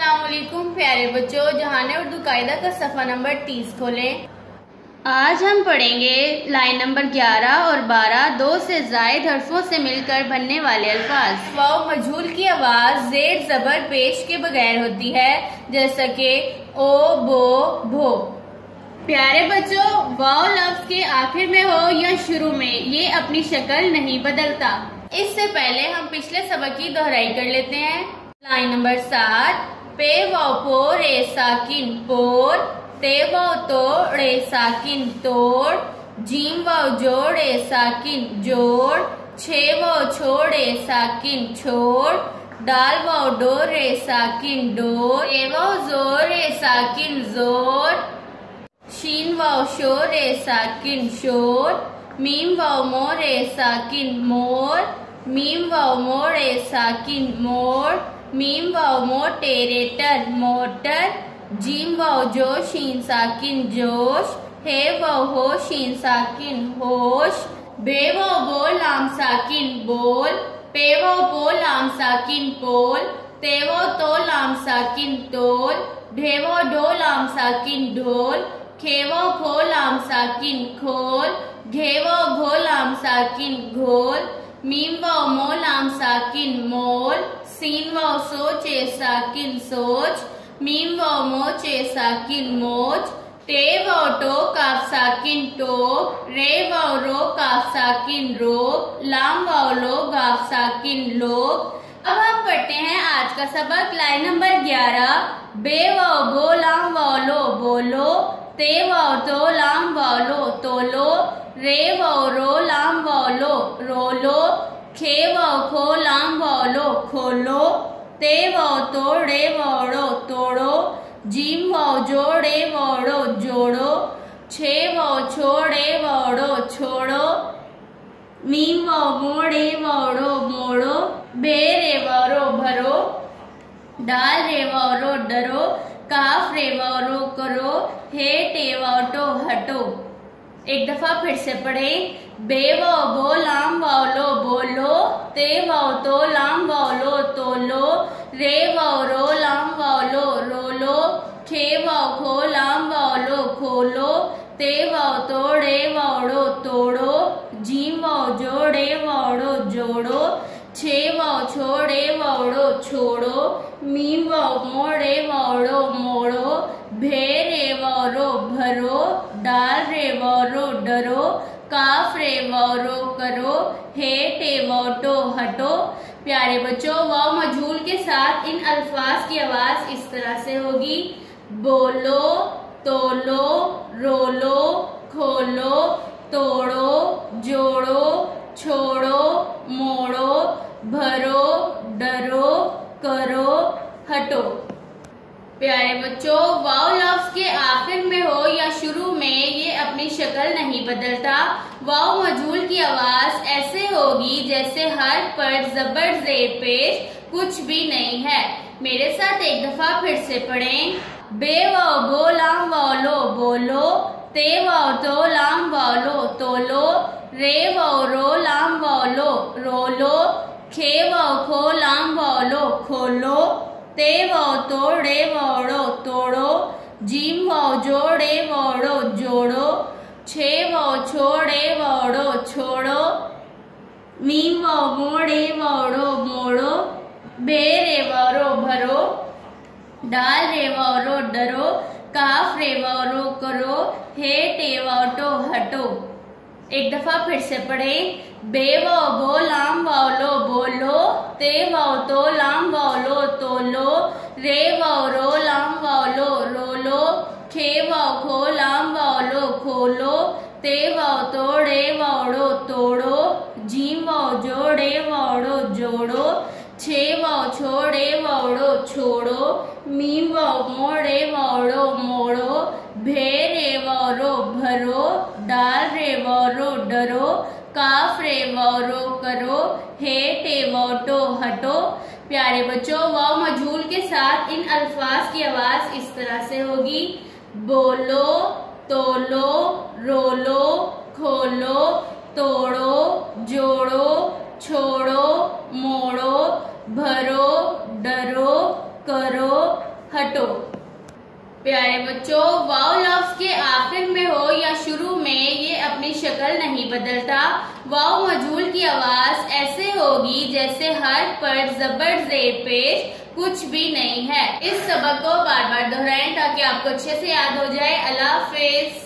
अस्सलामुअलैकुम प्यारे बच्चों, जहाने उर्दू कायदा का सफ़ा नंबर 30 खोलें। आज हम पढ़ेंगे लाइन नंबर 11 और 12 दो से ज़ायद हरफों से मिलकर बनने वाले अल्फाज। वाव मजहूल की आवाज़ जेर ज़बर पेश के बगैर होती है, जैसा कि ओ, बो, भो। प्यारे बच्चों, वाव लफ्ज के आखिर में हो या शुरू में, ये अपनी शक्ल नहीं बदलता। इससे पहले हम पिछले सबक की दोहराई कर लेते हैं। लाइन नंबर 7, पे वाव पो रे साकिन पोर, ते वाव तो रे साकिन तोड़, जीम वाव जोड़ रे साकिन जोड़, छे वाव छोड़ रे साकिन छोड़, दाल वाव डोर रे साकिन डोर, ए वाव जोर रे साकिन जोर, शीन वाव शोर रे साकिन शोर, मीम वाव मोर रे साकिन मोर, मीम वाव मोर रे साकिन मोर, मीम वाव मोटे रेटर मोटर, जीम वाव जो शीन साकिन जोश, हे वाव हो शीन साकिन होश, बे वाव बोल लाम साकिन बोल, पे वाव बोल लाम साकिन पोल, ते वाव तो लाम साकिन तोल, ढे वाव डो लाम साकिन ढोल, खे वाव खो लाम साकिन खोल, घे वाव घो लाम साकिन घोल, मीम वाव मो लाम साकिन मोल, सीन वाव सोचे साकिन सोच, मीम वाव मोचे साकिन मोच, टे वाव टो काफ साकिन टोक, रे वाव रो काफ साकिन रोक, लाम वाव लो गाफ साकिन लोक। अब हम पढ़ते हैं आज का सबक। लाइन नंबर 11, बे वाव बो लाम वाव लो बोलो, ते वाव तो लाम वाव लो तोलो, रे वाव रो लाम वाव लो रोलो, खे वाव खो लाम वाव लो खोलो, ते वाव तोड़े वावड़ो तोड़ो, जीम वाव जोड़े वावड़ो जोड़ो, छे वाव छोड़े वावड़ो छोड़ो, मीम वाव मोड़े वावड़ो मोड़ो, बे रे वावरो भरो, डाल रे वावरो डरो, काफ रे वावरो करो, हे टे वावटो हटो। एक दफा फिर से पढ़ें। बे वाव बो लाम वाव लो बोलो, ते वाव तो लाम वाव लो तोलो, रे वाव रो लाम वाव लो रोलो, खे वाव खो लाम वाव लो खोलो, ते वाव तोड़े वावड़ो तोड़ो, जीम वाव जोड़े वावड़ो जोड़ो, छे वाव छोड़े वावड़ो छोड़ो, मीम वाव मोड़े वावड़ो मोड़ो, भे रे वावरो भरो, डाल रे वावरो डरो, काफ रे वावरो करो, हे टे वावटो हटो। प्यारे बच्चों, वाव मजहूल के साथ इन अल्फाज की आवाज इस तरह से होगी। बोलो, तोलो, रोलो, खोलो, तोड़ो, जोड़ो, छोड़ो, मोड़ो, भरो, डरो, करो, हटो। प्यारे बच्चों, वाव लफ्ज के आखिर में हो या शुरू में, ये अपनी शक्ल नहीं बदलता। वाव मजहूल की आवाज ऐसे होगी जैसे हर्फ पर जबर जेर पेश कुछ भी नहीं है। मेरे साथ एक दफा फिर से पढ़ें। बे वाव बो लाम वाव लो बोलो, ते वाव तो लाम वाव लो तोलो, रे वाव रो लाम वाव लो रोलो, खे वाव खो लाम वाव लो खोलो, ते वाव तोड़े वावड़ो तोड़ो, जीम वाव जोड़े वावड़ो जोड़ो, छे वाव छोड़े वावड़ो छोड़ो, मीम वाव मोड़े वावड़ो मोड़ो, बे रे वावरो भरो, डाल रे वावरो डरो, काफ रे वावरो करो, हे टे वावटो हटो। एक दफा फिर से पढ़ें। बे वाव बो लाम वाव लो बोलो, ते वाव तो लाम वाव लो तोलो, रे वाव रो लाम वाव लो रोलो, खे वाव खो लाम वाव लो खोलो, ते वाव तोड़े वावड़ो तोड़ो, जीम वाव जोड़े वावड़ो जोड़ो, छे वाव छोड़े वावड़ो छोड़ो, मीम वाव मोड़े वावड़ो मोड़ो, भे रे वावरो भरो, डाल रे वावरो डरो, काफ रे वावरो करो, हे टे वावटो हटो। प्यारे बच्चों, वाव मजहूल के साथ इन अल्फाज की आवाज इस तरह से होगी। बोलो, तोलो, रोलो, खोलो, तोड़ो, जोड़ो, छोड़ो, मोड़ो, भरो, डरो, करो, हटो। प्यारे बच्चों, वाव लफ्ज के आखिर में हो या शुरू में ये अपनी शक्ल नहीं बदलता। वाव मजहूल की आवाज ऐसे होगी जैसे हर्फ पर जबर जेर पेश कुछ भी नहीं है। इस सबक को बार बार दोहराएं ताकि आपको अच्छे से याद हो जाए। अल्लाह हाफिज।